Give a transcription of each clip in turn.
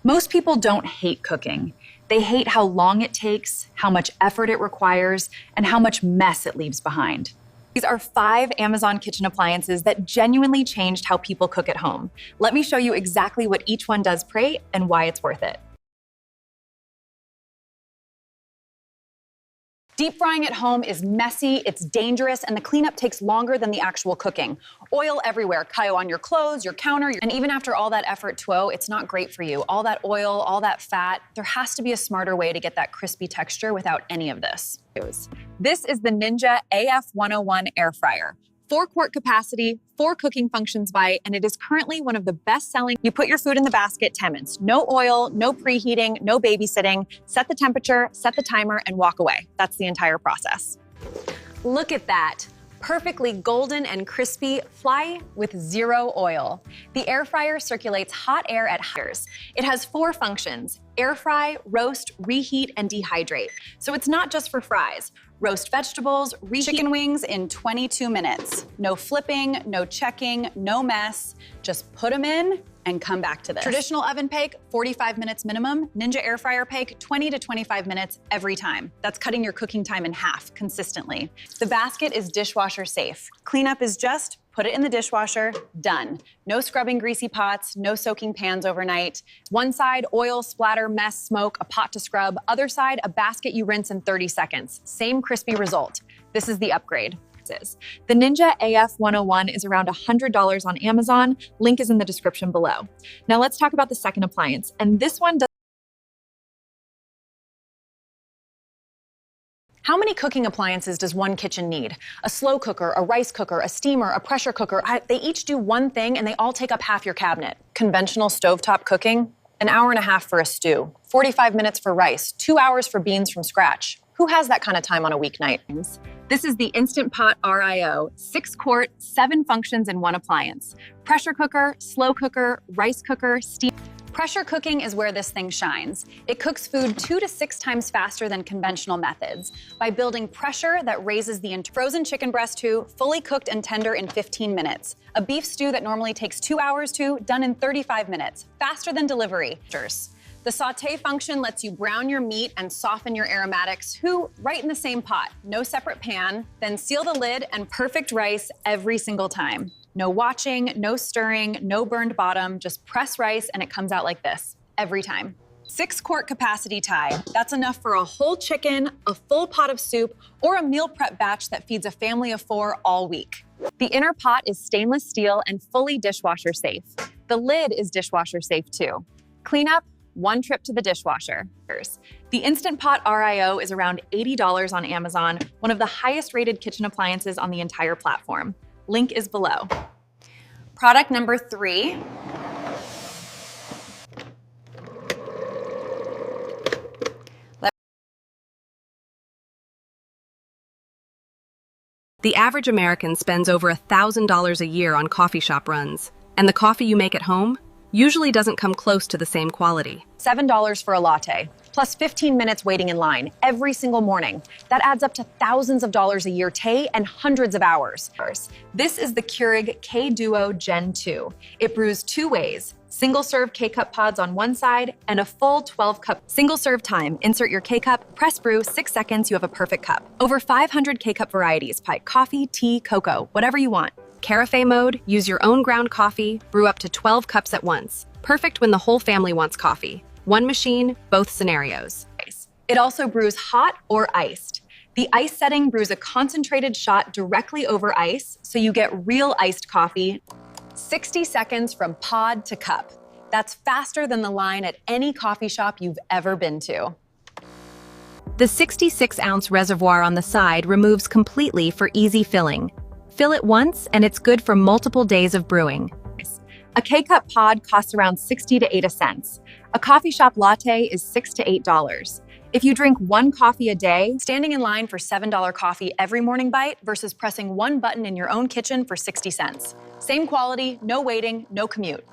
Most people don't hate cooking. They hate how long it takes, how much effort it requires, and how much mess it leaves behind. These are 5 Amazon kitchen appliances that genuinely changed how people cook at home. Let me show you exactly what each one does great and why it's worth it. Deep frying at home is messy, it's dangerous, and the cleanup takes longer than the actual cooking. Oil everywhere, on your clothes, your counter, and even after all that effort, it's not great for you. All that oil, all that fat, there has to be a smarter way to get that crispy texture without any of this. This is the Ninja AF101 Air Fryer. 4-quart capacity, 4 cooking functions by, and it is currently one of the best-selling. You put your food in the basket, 10 minutes. No oil, no preheating, no babysitting. Set the temperature, set the timer, and walk away. That's the entire process. Look at that. Perfectly golden and crispy, fly with 0 oil. The air fryer circulates hot air at heights. It has 4 functions: air fry, roast, reheat, and dehydrate. So it's not just for fries. Roast vegetables, reheat chicken wings in 22 minutes. No flipping, no checking, no mess. Just put them in and come back to this. Traditional oven bake, 45 minutes minimum. Ninja air fryer bake, 20 to 25 minutes every time. That's cutting your cooking time in half consistently. The basket is dishwasher safe. Cleanup is just put it in the dishwasher, done. No scrubbing greasy pots, no soaking pans overnight. One side, oil, splatter, mess, smoke, a pot to scrub. Other side, a basket you rinse in 30 seconds. Same crispy result. This is the upgrade. The Ninja AF101 is around $100 on Amazon. Link is in the description below. Now let's talk about the second appliance, and this one does. How many cooking appliances does one kitchen need? A slow cooker, a rice cooker, a steamer, a pressure cooker. They each do one thing and they all take up half your cabinet. Conventional stovetop cooking, an hour and a half for a stew, 45 minutes for rice, 2 hours for beans from scratch. Who has that kind of time on a weeknight? This is the Instant Pot RIO, 6-quart, 7 functions in one appliance. Pressure cooker, slow cooker, rice cooker, steam. Pressure cooking is where this thing shines. It cooks food 2 to 6 times faster than conventional methods by building pressure that raises the frozen chicken breast fully cooked and tender in 15 minutes. A beef stew that normally takes 2 hours done in 35 minutes, faster than delivery. The sauté function lets you brown your meat and soften your aromatics right in the same pot, no separate pan, then seal the lid and perfect rice every single time. No watching, no stirring, no burned bottom, just press rice and it comes out like this, every time. 6-quart capacity tie. That's enough for a whole chicken, a full pot of soup, or a meal prep batch that feeds a family of 4 all week. The inner pot is stainless steel and fully dishwasher safe. The lid is dishwasher safe too. Cleanup, 1 trip to the dishwasher. The Instant Pot RIO is around $80 on Amazon, one of the highest rated kitchen appliances on the entire platform. Link is below. Product number 3. The average American spends over $1,000 a year on coffee shop runs, and the coffee you make at home usually doesn't come close to the same quality. $7 for a latte, plus 15 minutes waiting in line every single morning. That adds up to thousands of dollars a year and hundreds of hours. This is the Keurig K-Duo Gen 2. It brews 2 ways, single-serve K-Cup pods on one side and a full 12-cup single-serve time. Insert your K-Cup, press brew, 6 seconds, you have a perfect cup. Over 500 K-Cup varieties, coffee, tea, cocoa, whatever you want. Carafe mode, use your own ground coffee, brew up to 12 cups at once. Perfect when the whole family wants coffee. One machine, both scenarios. It also brews hot or iced. The ice setting brews a concentrated shot directly over ice, so you get real iced coffee. 60 seconds from pod to cup. That's faster than the line at any coffee shop you've ever been to. The 66-ounce reservoir on the side removes completely for easy filling. Fill it once, and it's good for multiple days of brewing. A K-Cup pod costs around 60 to 80 cents. A coffee shop latte is $6 to $8. If you drink 1 coffee a day, standing in line for $7 coffee every morning bite versus pressing 1 button in your own kitchen for 60 cents. Same quality, no waiting, no commute.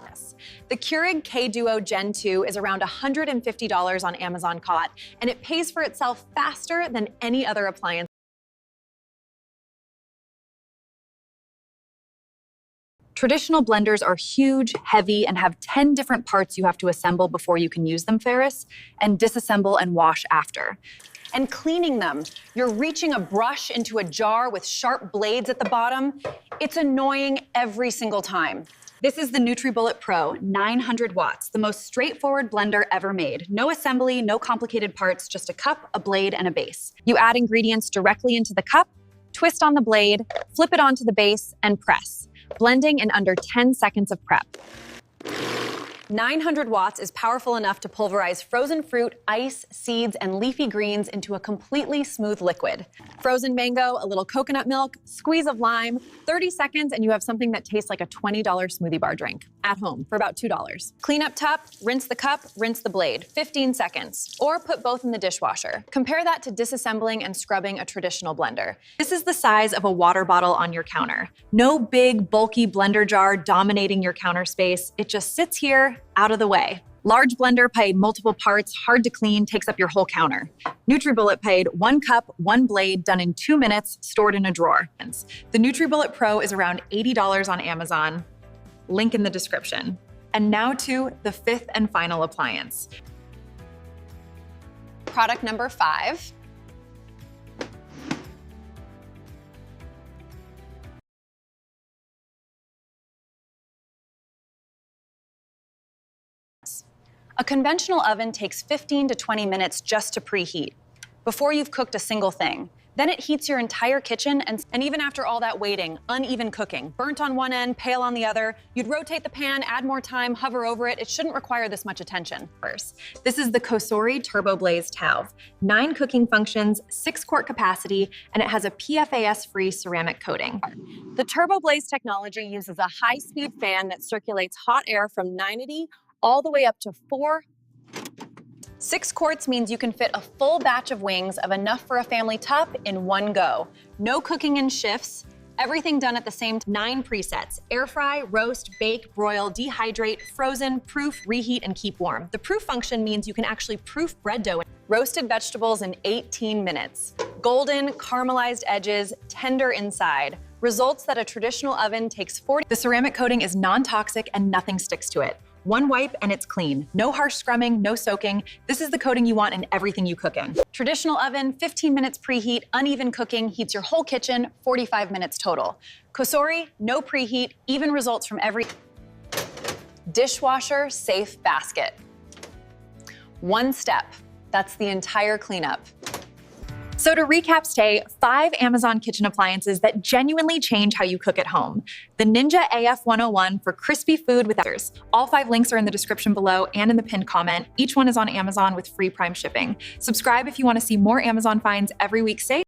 The Keurig K-Duo Gen 2 is around $150 on Amazon Cot, and it pays for itself faster than any other appliance. Traditional blenders are huge, heavy, and have 10 different parts you have to assemble before you can use them, Ferris, and disassemble and wash after. And cleaning them, you're reaching a brush into a jar with sharp blades at the bottom. It's annoying every single time. This is the NutriBullet Pro, 900 watts, the most straightforward blender ever made. No assembly, no complicated parts, just a cup, a blade, and a base. You add ingredients directly into the cup, twist on the blade, flip it onto the base, and press, blending in under 10 seconds of prep. 900 watts is powerful enough to pulverize frozen fruit, ice, seeds, and leafy greens into a completely smooth liquid. Frozen mango, a little coconut milk, squeeze of lime, 30 seconds, and you have something that tastes like a $20 smoothie bar drink at home for about $2. Clean up top, rinse the cup, rinse the blade, 15 seconds, or put both in the dishwasher. Compare that to disassembling and scrubbing a traditional blender. This is the size of a water bottle on your counter. No big, bulky blender jar dominating your counter space. It just sits here, out of the way. Large blender paid multiple parts, hard to clean, takes up your whole counter. NutriBullet paid 1 cup, 1 blade, done in 2 minutes, stored in a drawer. The NutriBullet Pro is around $80 on Amazon. Link in the description. And now to the 5th and final appliance. Product number 5. A conventional oven takes 15 to 20 minutes just to preheat, before you've cooked a single thing. Then it heats your entire kitchen, and even after all that waiting, uneven cooking, burnt on one end, pale on the other, you'd rotate the pan, add more time, hover over it. It shouldn't require this much attention. First, this is the Cosori TurboBlaze Talv. 9 cooking functions, 6-quart capacity, and it has a PFAS-free ceramic coating. The TurboBlaze technology uses a high-speed fan that circulates hot air from 90 all the way up to 6 quarts means you can fit a full batch of wings of enough for a family tup in one go. No cooking in shifts, everything done at the same time. 9 presets: air fry, roast, bake, broil, dehydrate, frozen, proof, reheat, and keep warm. The proof function means you can actually proof bread dough. Roasted vegetables in 18 minutes. Golden, caramelized edges, tender inside. Results that a traditional oven takes 40. The ceramic coating is non-toxic and nothing sticks to it. 1 wipe and it's clean. No harsh scrumming, no soaking. This is the coating you want in everything you cook in. Traditional oven, 15 minutes preheat, uneven cooking, heats your whole kitchen, 45 minutes total. Cosori, no preheat, even results from every dishwasher safe basket. 1 step, that's the entire cleanup. So to recap today, 5 Amazon kitchen appliances that genuinely change how you cook at home. The Ninja AF101 for crispy food with others. All 5 links are in the description below and in the pinned comment. Each one is on Amazon with free Prime shipping. Subscribe if you want to see more Amazon finds every week. Stay